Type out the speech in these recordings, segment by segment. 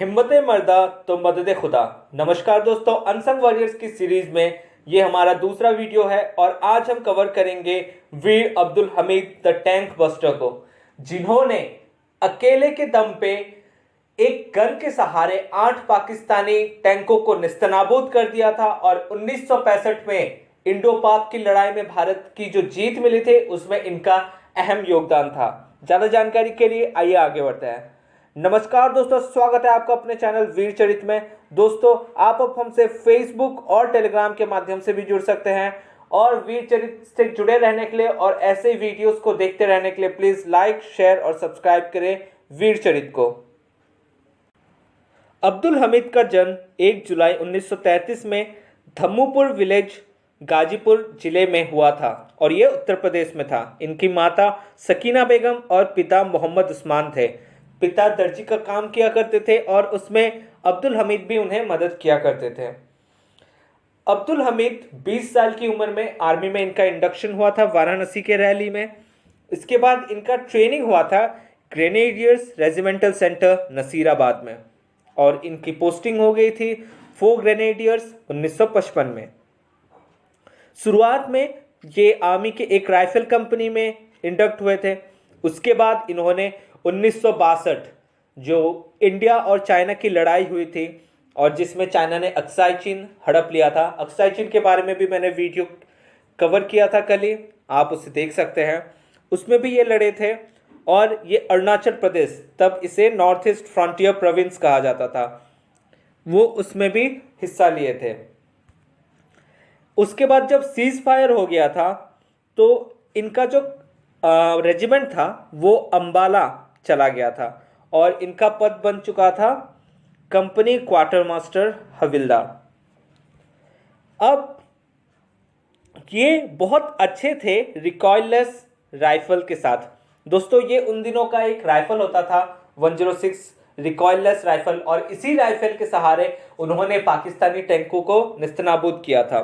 हिम्मत मर्दा तो मदद खुदा। नमस्कार दोस्तों, अनसंग वॉरियर्स की सीरीज में ये हमारा दूसरा वीडियो है और आज हम कवर करेंगे Veer Abdul Hamid the tank buster को, जिन्होंने अकेले के दम पे एक गन के सहारे 8 पाकिस्तानी टैंकों को निस्तनाबूद कर दिया था और 1965 में इंडो पाक की लड़ाई में भारत की जो जीत मिली थी उसमें इनका अहम योगदान था। ज्यादा जानकारी के लिए आइए आगे बढ़ते हैं। नमस्कार दोस्तों, स्वागत है आपका अपने चैनल वीर चरित में। दोस्तों, आप अब हमसे फेसबुक और टेलीग्राम के माध्यम से भी जुड़ सकते हैं और वीर चरित से जुड़े रहने के लिए और ऐसे वीडियोस को देखते रहने के लिए प्लीज लाइक, शेयर और सब्सक्राइब करें वीर चरित को। अब्दुल हमीद का जन्म 1 जुलाई 1933 में धम्मूपुर विलेज गाजीपुर जिले में हुआ था और ये उत्तर प्रदेश में था। इनकी माता सकीना बेगम और पिता मोहम्मद उस्मान थे। पिता दर्जी का काम किया करते थे और उसमें अब्दुल हमीद भी उन्हें मदद किया करते थे। अब्दुल हमीद 20 साल की उम्र में आर्मी में इनका इंडक्शन हुआ था वाराणसी के रैली में। इसके बाद इनका ट्रेनिंग हुआ था ग्रेनेडियर्स रेजिमेंटल सेंटर नसीराबाद में और इनकी पोस्टिंग हो गई थी 4 ग्रेनेडियर्स 1955 में। शुरुआत में ये आर्मी के एक राइफल कंपनी में इंडक्ट हुए थे। उसके बाद इन्होंने 1962 जो इंडिया और चाइना की लड़ाई हुई थी और जिसमें चाइना ने अक्साई चीन हड़प लिया था, अक्साई चीन के बारे में भी मैंने वीडियो कवर किया था कल ही, आप उसे देख सकते हैं। उसमें भी ये लड़े थे और ये अरुणाचल प्रदेश, तब इसे नॉर्थ ईस्ट फ्रंटियर प्रोविंस कहा जाता था, वो उसमें भी हिस्सा लिए थे। उसके बाद जब सीज फायर हो गया था तो इनका जो रेजिमेंट था वो अंबाला चला गया था और इनका पद बन चुका था कंपनी क्वार्टर मास्टर हविलदार। अब ये बहुत अच्छे थे रिकॉइललेस राइफल के साथ। दोस्तों, ये उन दिनों का एक राइफल होता था 106 रिकॉइललेस राइफल और इसी राइफल के सहारे उन्होंने पाकिस्तानी टैंकों को निस्तनाबूद किया था।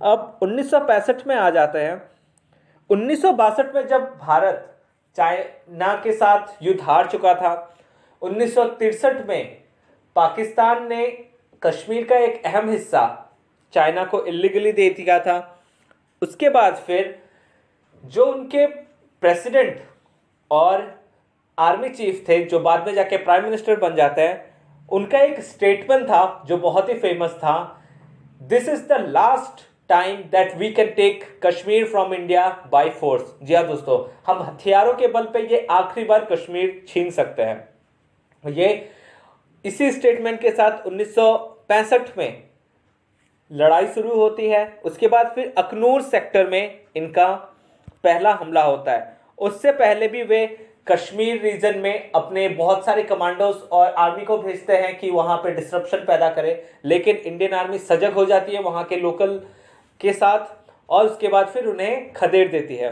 अब 1965 में आ जाते हैं। 1962 में जब भारत चाइना के साथ युद्ध हार चुका था, 1963 में पाकिस्तान ने कश्मीर का एक अहम हिस्सा चाइना को इलीगली दे दिया था। उसके बाद फिर जो उनके प्रेसिडेंट और आर्मी चीफ थे, जो बाद में जाके प्राइम मिनिस्टर बन जाते हैं, उनका एक स्टेटमेंट था जो बहुत ही फेमस था, this is the last time that we can take Kashmir from India by force. जी हाँ दोस्तों, हम हथियारों के बल पे ये आखिरी बार कश्मीर छीन सकते हैं। ये इसी स्टेटमेंट के साथ 1965 में लड़ाई शुरू होती है। उसके बाद फिर अखनूर सेक्टर में इनका पहला हमला होता है। उससे पहले भी वे कश्मीर रीजन में अपने बहुत सारे कमांडोज और आर्मी को भेजते हैं कि वहाँ पे डिसरप्शन पैदा करे, लेकिन इंडियन आर्मी सजग हो जाती है वहाँ के लोकल के साथ और उसके बाद फिर उन्हें खदेड़ देती है।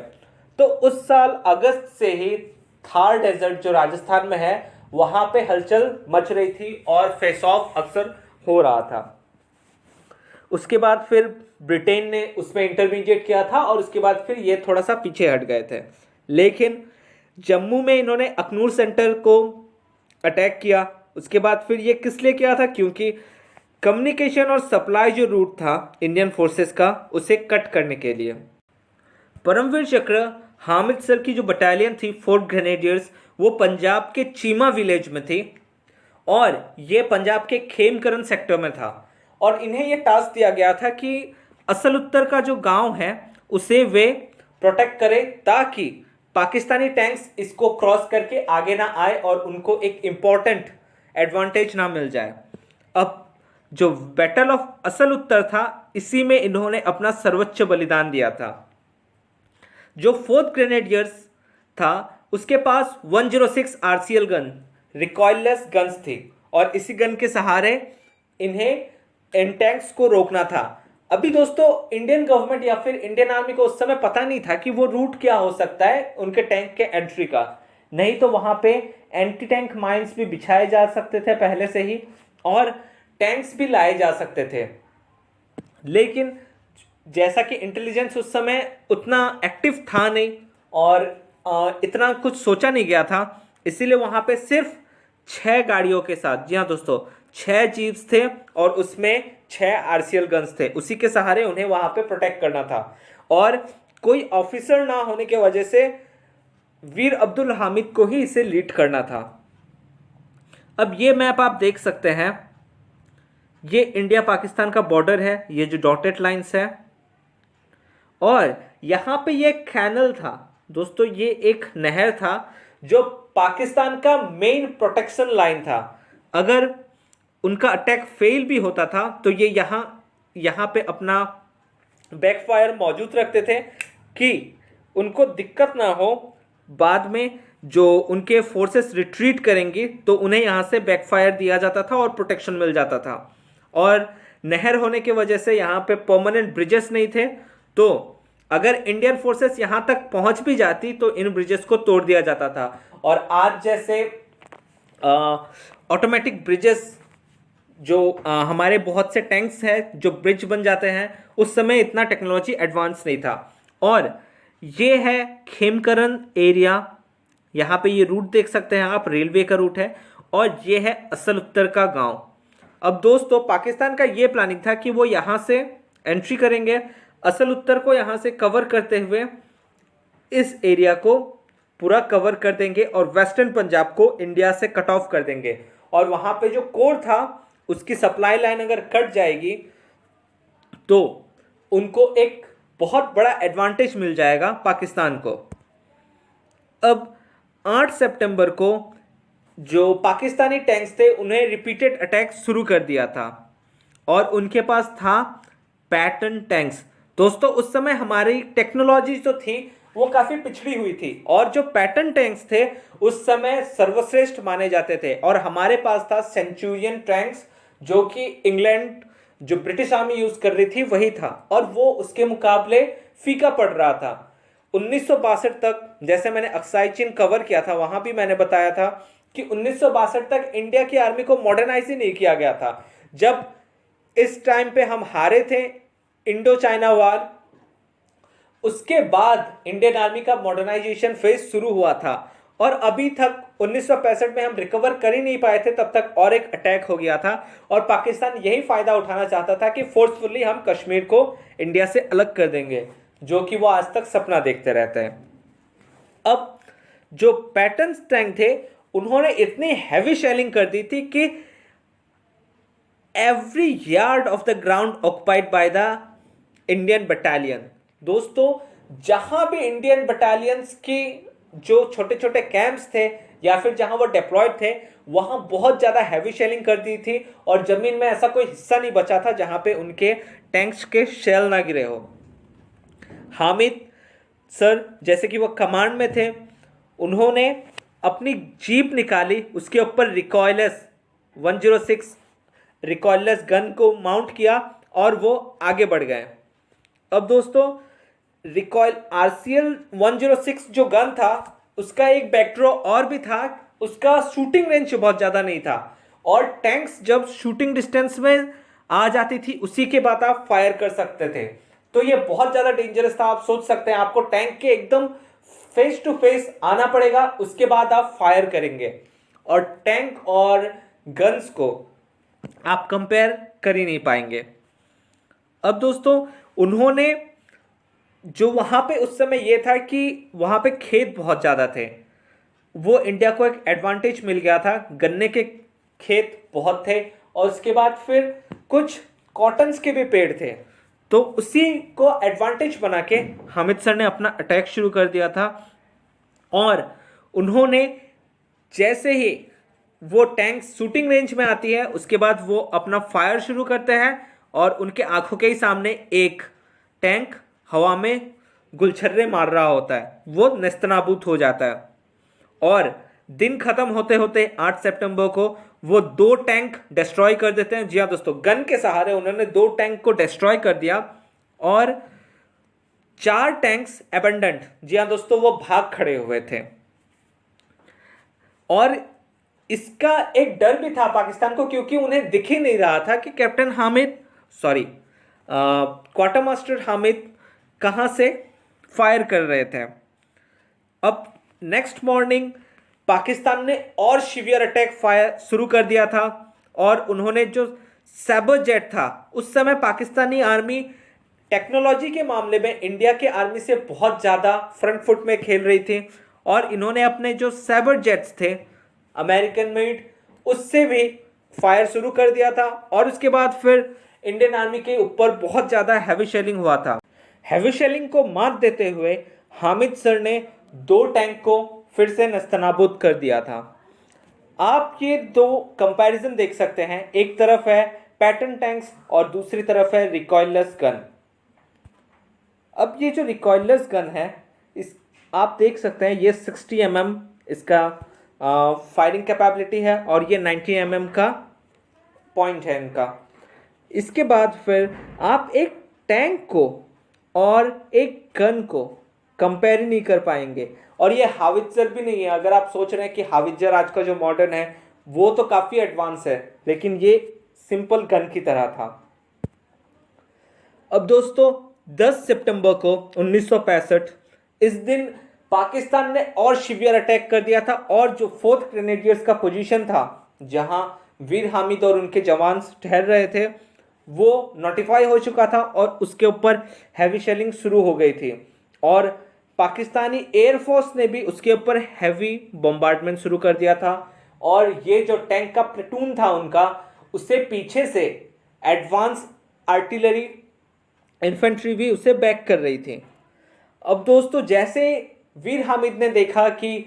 तो उस साल अगस्त से ही थार डेजर्ट जो राजस्थान में है वहाँ पे हलचल मच रही थी और फेस ऑफ अक्सर हो रहा था। उसके बाद फिर ब्रिटेन ने उसमें इंटरमीडिएट किया था और उसके बाद फिर ये थोड़ा सा पीछे हट गए थे। लेकिन जम्मू में इन्होंने अखनूर सेंटर को अटैक किया। उसके बाद फिर ये किस लिए किया था, क्योंकि कम्युनिकेशन और सप्लाई जो रूट था इंडियन फोर्सेस का, उसे कट करने के लिए। परमवीर चक्र हामिद सर की जो बटालियन थी 4 ग्रेनेडियर्स, वो पंजाब के चीमा विलेज में थी और ये पंजाब के खेमकरन सेक्टर में था और इन्हें यह टास्क दिया गया था कि असल उत्तर का जो गांव है उसे वे प्रोटेक्ट करें ताकि पाकिस्तानी टैंक्स इसको क्रॉस करके आगे ना आए और उनको एक इंपॉर्टेंट एडवांटेज ना मिल जाए। अब जो बैटल ऑफ असल उत्तर था, इसी में इन्होंने अपना सर्वोच्च बलिदान दिया था। जो 4th ग्रेनेडियर्स था उसके पास 106 आरसीएल गन, रिकॉइललेस गन्स थी और इसी गन के सहारे इन्हें इन टैंक्स को रोकना था। अभी दोस्तों, इंडियन गवर्नमेंट या फिर इंडियन आर्मी को उस समय पता नहीं था कि वो रूट क्या हो सकता है उनके टैंक के एंट्री का। नहीं तो वहां पे एंटी टैंक माइंस भी बिछाए जा सकते थे पहले से ही और टैंक्स भी लाए जा सकते थे। लेकिन जैसा कि इंटेलिजेंस उस समय उतना एक्टिव था नहीं और इतना कुछ सोचा नहीं गया था, इसीलिए वहाँ पे सिर्फ 6 गाड़ियों के साथ, जी हाँ दोस्तों 6 जीप्स थे और उसमें 6 आरसीएल गन्स थे, उसी के सहारे उन्हें वहां पे प्रोटेक्ट करना था। और कोई ऑफिसर ना होने की वजह से वीर अब्दुल हामिद को ही इसे लीड करना था। अब ये मैप आप देख सकते हैं, ये इंडिया पाकिस्तान का बॉर्डर है, ये जो डॉटेड लाइंस है, और यहाँ पे ये कैनल था दोस्तों, ये एक नहर था जो पाकिस्तान का मेन प्रोटेक्शन लाइन था। अगर उनका अटैक फेल भी होता था तो ये यहाँ पे अपना बैकफायर मौजूद रखते थे कि उनको दिक्कत ना हो, बाद में जो उनके फोर्सेस रिट्रीट करेंगी तो उन्हें यहाँ से बैकफायर दिया जाता था और प्रोटेक्शन मिल जाता था। और नहर होने की वजह से यहाँ पे परमानेंट ब्रिजेस नहीं थे, तो अगर इंडियन फोर्सेस यहाँ तक पहुँच भी जाती तो इन ब्रिजेस को तोड़ दिया जाता था। और आज जैसे ऑटोमेटिक ब्रिजेस जो हमारे बहुत से टैंक्स हैं जो ब्रिज बन जाते हैं, उस समय इतना टेक्नोलॉजी एडवांस नहीं था। और ये है खेमकरन एरिया, यहाँ पे ये रूट देख सकते हैं आप, रेलवे का रूट है, और ये है असल उत्तर का गांव। अब दोस्तों पाकिस्तान का ये प्लानिंग था कि वो यहाँ से एंट्री करेंगे, असल उत्तर को यहाँ से कवर करते हुए इस एरिया को पूरा कवर कर देंगे और वेस्टर्न पंजाब को इंडिया से कट ऑफ कर देंगे। और वहाँ पे जो कोर था उसकी सप्लाई लाइन अगर कट जाएगी तो उनको एक बहुत बड़ा एडवांटेज मिल जाएगा पाकिस्तान को। अब 8 सितंबर को जो पाकिस्तानी टैंक्स थे उन्हें रिपीटेड अटैक शुरू कर दिया था और उनके पास था पैटर्न टैंक्स। दोस्तों उस समय हमारी टेक्नोलॉजी जो थी वो काफ़ी पिछड़ी हुई थी और जो पैटर्न टैंक्स थे उस समय सर्वश्रेष्ठ माने जाते थे। और हमारे पास था सेंचुरियन टैंक्स जो कि इंग्लैंड जो ब्रिटिश आर्मी यूज कर रही थी वही था, और वो उसके मुकाबले फीका पड़ रहा था। 1962 तक, जैसे मैंने अक्साई चीन कवर किया था वहां भी मैंने बताया था कि 1962 तक इंडिया की आर्मी को मॉडर्नाइज ही नहीं किया गया था। जब इस टाइम पे हम हारे थे इंडो चाइना वार, उसके बाद इंडियन आर्मी का मॉडर्नाइजेशन फेज शुरू हुआ था और अभी तक 1965 में हम रिकवर कर ही नहीं पाए थे, तब तक और एक अटैक हो गया था और पाकिस्तान यही फायदा उठाना चाहता था कि फोर्सफुली हम कश्मीर को इंडिया से अलग कर देंगे, जो कि वो आज तक सपना देखते रहते हैं। अब जो पैटर्न टैंक थे उन्होंने इतनी हैवी शेलिंग कर दी थी कि every yard of the ground occupied by the Indian battalion. दोस्तों जहां भी इंडियन बटालियंस की जो छोटे छोटे कैंप्स थे या फिर जहां वो डिप्लॉयड थे वहां बहुत ज़्यादा हैवी शेलिंग कर दी थी और ज़मीन में ऐसा कोई हिस्सा नहीं बचा था जहां पे उनके टैंक्स के शेल ना गिरे हो। हामिद सर जैसे कि वो कमांड में थे, उन्होंने अपनी जीप निकाली, उसके ऊपर रिकॉयलेस 106 रिकॉयलेस गन को माउंट किया और वो आगे बढ़ गए। अब दोस्तों रिकॉयल आरसीएल 106 जो गन था उसका एक बैकड्रॉ और भी था, उसका शूटिंग रेंज बहुत ज़्यादा नहीं था और टैंक्स जब शूटिंग डिस्टेंस में आ जाती थी उसी के बाद आप फायर कर सकते थे, तो ये बहुत ज़्यादा डेंजरस था। आप सोच सकते हैं आपको टैंक के एकदम फेस टू फेस आना पड़ेगा, उसके बाद आप फायर करेंगे और टैंक और गन्स को आप कंपेयर कर ही नहीं पाएंगे। अब दोस्तों उन्होंने जो वहाँ पे उस समय ये था कि वहाँ पे खेत बहुत ज़्यादा थे, वो इंडिया को एक एडवांटेज मिल गया था, गन्ने के खेत बहुत थे और उसके बाद फिर कुछ कॉटन्स के भी पेड़ थे, तो उसी को एडवांटेज बना के हामिद सर ने अपना अटैक शुरू कर दिया था। और उन्होंने जैसे ही वो टैंक शूटिंग रेंज में आती है उसके बाद वो अपना फायर शुरू करते हैं और उनके आंखों के ही सामने एक टैंक हवा में गुलछर्रे मार रहा होता है, वो नेस्तनाबूद हो जाता है। और दिन खत्म होते होते 8 सितंबर को वो 2 टैंक डिस्ट्रॉय कर देते हैं। जी हाँ दोस्तों, गन के सहारे उन्होंने 2 टैंक को डिस्ट्रॉय कर दिया और 4 टैंक्स एबंडेंट, जी हाँ दोस्तों, वो भाग खड़े हुए थे। और इसका एक डर भी था पाकिस्तान को क्योंकि उन्हें दिख ही नहीं रहा था कि captain Hamid quarter master Hamid कहाँ से फायर कर रहे थे। अब नेक्स्ट मॉर्निंग पाकिस्तान ने और सीवियर अटैक फायर शुरू कर दिया था और उन्होंने जो सैबर जेट था, उस समय पाकिस्तानी आर्मी टेक्नोलॉजी के मामले में इंडिया के आर्मी से बहुत ज़्यादा फ्रंट फुट में खेल रही थी और इन्होंने अपने जो सैबर जेट्स थे अमेरिकन मेड, उससे भी फायर शुरू कर दिया था और उसके बाद फिर इंडियन आर्मी के ऊपर बहुत ज़्यादा हैवी शेलिंग हुआ था। हैवी शेलिंग को मात देते हुए हामिद सर ने 2 टैंक को फिर से नस्तनाबूद कर दिया था। आप ये 2 कंपैरिजन देख सकते हैं, एक तरफ है पैटर्न टैंक्स और दूसरी तरफ है रिकॉइललेस गन। अब ये जो रिकॉइललेस गन है, इस आप देख सकते हैं ये 60 mm इसका फायरिंग कैपेबिलिटी है और ये 90 mm का पॉइंट है इनका। इसके बाद फिर आप एक टैंक को और एक गन को कंपेयर ही नहीं कर पाएंगे। और ये हावित्जर भी नहीं है। अगर आप सोच रहे हैं कि हावित्जर आज का जो मॉडर्न है वो तो काफ़ी एडवांस है, लेकिन ये सिंपल गन की तरह था। अब दोस्तों 10 सितंबर को 1965 इस दिन पाकिस्तान ने और सीवियर अटैक कर दिया था और जो 4th ग्रेनेडियर्स का पोजीशन था जहां वीर हामिद और उनके जवान ठहर रहे थे वो नोटिफाई हो चुका था और उसके ऊपर हैवी शेलिंग शुरू हो गई थी और पाकिस्तानी एयरफोर्स ने भी उसके ऊपर हैवी बम्बार्डमेंट शुरू कर दिया था। और ये जो टैंक का प्लेटून था उनका, उससे पीछे से एडवांस आर्टिलरी इन्फेंट्री भी उसे बैक कर रही थी। अब दोस्तों जैसे वीर हामिद ने देखा कि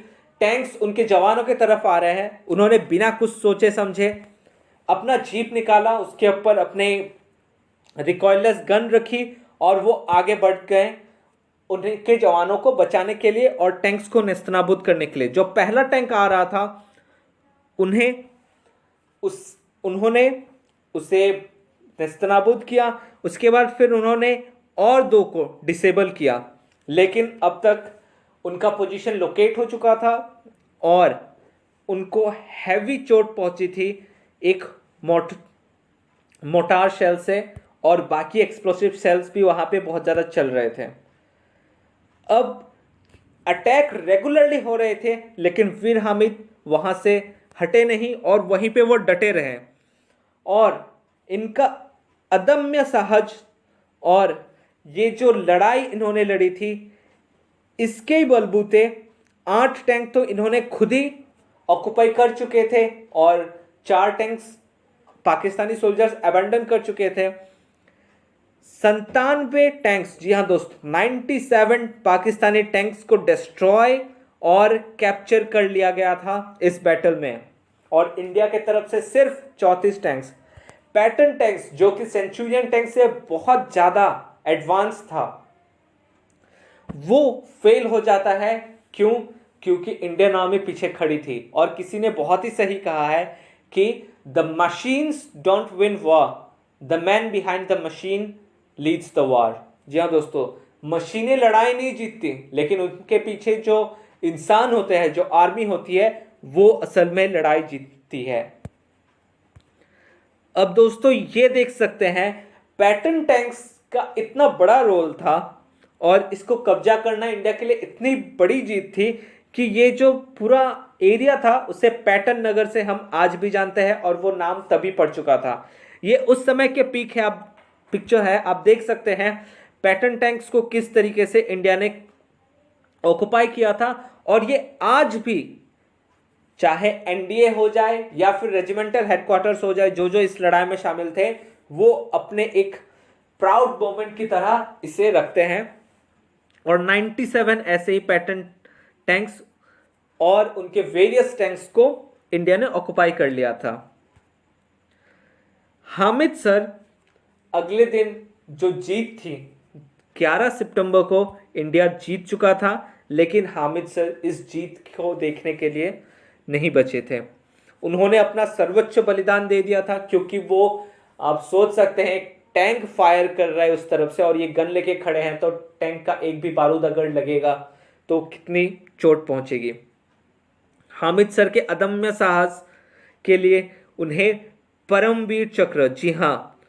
टैंक्स उनके जवानों की तरफ आ रहे हैं, उन्होंने बिना कुछ सोचे समझे अपना जीप निकाला, उसके ऊपर अपने रिकॉइललेस गन रखी और वो आगे बढ़ गए उनके जवानों को बचाने के लिए और टैंक्स को नेस्तनाबूद करने के लिए। जो पहला टैंक आ रहा था उन्होंने उसे नेस्तनाबूद किया। उसके बाद फिर उन्होंने और 2 को डिसेबल किया, लेकिन अब तक उनका पोजीशन लोकेट हो चुका था और उनको हैवी चोट पहुंची थी एक मोटार शेल से और बाकी एक्सप्लोसिव सेल्स भी वहां पे बहुत ज़्यादा चल रहे थे। अब अटैक रेगुलरली हो रहे थे, लेकिन वीर हामिद वहां से हटे नहीं और वहीं पे वो डटे रहे और इनका अदम्य साहस और ये जो लड़ाई इन्होंने लड़ी थी, इसके बलबूते 8 टैंक तो इन्होंने खुद ही ऑक्युपाई कर चुके थे और 4 टैंक्स पाकिस्तानी सोल्जर्स अबैंडन कर चुके थे। 97 टैंक्स, जी हाँ दोस्तों 97 पाकिस्तानी टैंक्स को डिस्ट्रॉय और कैप्चर कर लिया गया था इस बैटल में और इंडिया के तरफ से सिर्फ 34 टैंक्स। पैटर्न टैंक्स जो कि सेंचुरियन टैंक से बहुत ज़्यादा एडवांस था, वो फेल हो जाता है। क्यों? क्योंकि इंडियन आर्मी पीछे खड़ी थी और किसी ने बहुत ही सही कहा है कि the machines don't win war, the man behind the machine leads the war. जी हाँ दोस्तों, मशीनें लड़ाई नहीं जीतती, लेकिन उनके पीछे जो इंसान होते हैं, जो आर्मी होती है, वो असल में लड़ाई जीतती है। अब दोस्तों ये देख सकते हैं पैटर्न टैंक्स का इतना बड़ा रोल था और इसको कब्जा करना इंडिया के लिए इतनी बड़ी जीत थी कि ये जो पूरा एरिया था उसे पैटर्न नगर से हम आज भी जानते हैं और वो नाम तभी पड़ चुका था। ये उस समय के पीक है, आप पिक्चर है, आप देख सकते हैं पैटर्न टैंक्स को किस तरीके से इंडिया ने ऑक्युपाई किया था। और ये आज भी, चाहे एनडीए हो जाए या फिर रेजिमेंटल हेडक्वार्टर्स हो जाए, जो जो इस लड़ाई में शामिल थे, वो अपने एक प्राउड मोमेंट की तरह इसे रखते हैं। और 97 ऐसे ही पैटर्न टैंक्स और उनके वेरियस टैंक्स को इंडिया ने ऑक्युपाई कर लिया था। हामिद सर अगले दिन जो जीत थी 11 सितंबर को इंडिया जीत चुका था, लेकिन हामिद सर इस जीत को देखने के लिए नहीं बचे थे। उन्होंने अपना सर्वोच्च बलिदान दे दिया था, क्योंकि वो, आप सोच सकते हैं, टैंक फायर कर रहा है उस तरफ से और ये गन लेके खड़े हैं, तो टैंक का एक भी बारूद अगर लगेगा तो कितनी चोट पहुंचेगी। हामिद सर के अदम्य साहस के लिए उन्हें परमवीर चक्र, जी हाँ,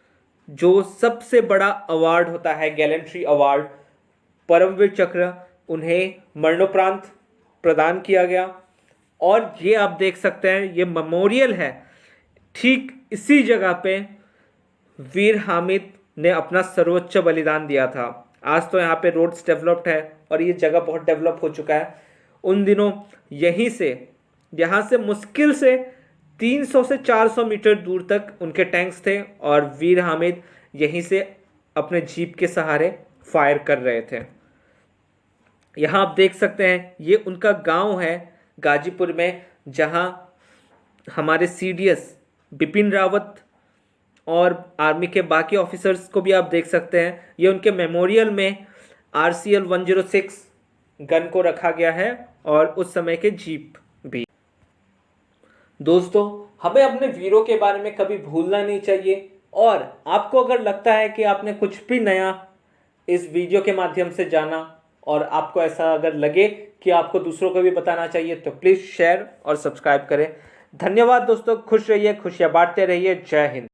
जो सबसे बड़ा अवार्ड होता है, गैलेंट्री अवार्ड, परमवीर चक्र, उन्हें मरणोपरांत प्रदान किया गया। और ये आप देख सकते हैं ये मेमोरियल है, ठीक इसी जगह पे वीर हामिद ने अपना सर्वोच्च बलिदान दिया था। आज तो यहाँ पे रोड्स डेवलप्ड है और ये जगह बहुत डेवलप हो चुका है। उन दिनों यहीं से, यहाँ से मुश्किल से 300 से 400 मीटर दूर तक उनके टैंक्स थे और वीर हामिद यहीं से अपने जीप के सहारे फायर कर रहे थे। यहाँ आप देख सकते हैं ये उनका गांव है गाजीपुर में, जहाँ हमारे सीडीएस बिपिन रावत और आर्मी के बाकी ऑफिसर्स को भी आप देख सकते हैं। ये उनके मेमोरियल में RCL 106 गन को रखा गया है और उस समय के जीप भी। दोस्तों, हमें अपने वीरों के बारे में कभी भूलना नहीं चाहिए और आपको अगर लगता है कि आपने कुछ भी नया इस वीडियो के माध्यम से जाना और आपको ऐसा अगर लगे कि आपको दूसरों को भी बताना चाहिए तो प्लीज़ शेयर और सब्सक्राइब करें। धन्यवाद दोस्तों, खुश रहिए, खुशियाँ बांटते रहिए। जय हिंद।